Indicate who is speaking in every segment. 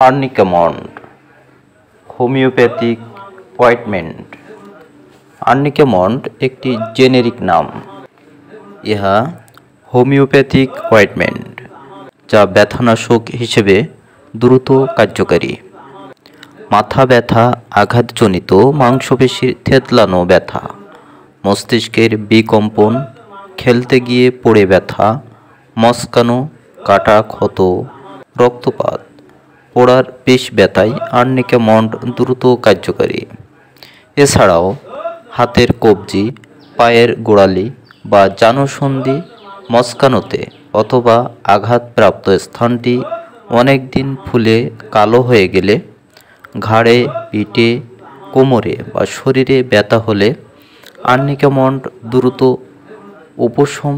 Speaker 1: আর্নিকামন্ড homeopathic ointment. আর্নিকামন্ড একটি generic নাম। ইহা হোমিওপ্যাথিক অয়েন্টমেন্ট যা ব্যথানাশক হিসেবে দ্রুত কার্যকারী। মাথা ব্যথা, আঘাতজনিত মাংসপেশির থেতলানো ব্যথা, মস্তিষ্কের বিকম্পন, খেলতে গিয়ে পড়ে ব্যথা, মচকানো, কাটা ক্ষত, রক্তপাত, পোড়ার পেশ ব্যথায় আর্নিকামন্ড দ্রুত কার্যকারী। এছাড়াও হাতের কবজি, পায়ের গোড়ালি বা জানুসন্ধি মচকানোতে অথবা আঘাতপ্রাপ্ত স্থানটি অনেক দিন ফুলে কালো হয়ে গেলে, ঘাড়ে, পিঠে, কোমরে বা শরীরে ব্যথা হলে আর্নিকামন্ড দ্রুত উপশম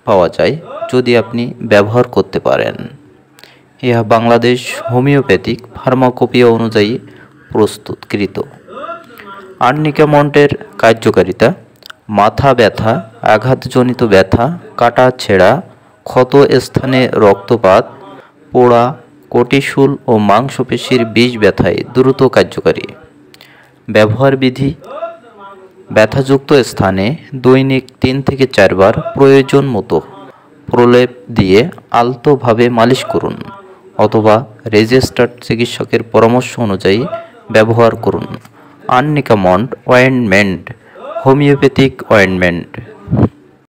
Speaker 1: পাওয়া যায় যদি আপনি ব্যবহার করতে পারেন। ইহা বাংলাদেশ হোমিওপ্যাথিক ফার্মাকোপিয়া অনুযায়ী প্রস্তুতকৃত। আর্নিকামন্ডের কার্যকারিতা: মাথা ব্যথা, আঘাতজনিত ব্যথা, কাটা ছেঁড়া, ক্ষত স্থানে রক্তপাত, পোড়া, কটিশূল ও মাংসপেশির বিষ ব্যথায় দ্রুত কার্যকারী। ব্যবহার বিধি: ব্যথাযুক্ত স্থানে দৈনিক 3 থেকে 4 বার প্রয়োজন মতো প্রলেপ দিয়ে আলতোভাবে মালিশ করুন অথবা রেজিস্টার্ড চিকিৎসকের পরামর্শ অনুযায়ী ব্যবহার করুন। আর্নিকামন্ড অয়েন্টমেন্ট হোমিওপ্যাথিক অয়েন্টমেন্ট।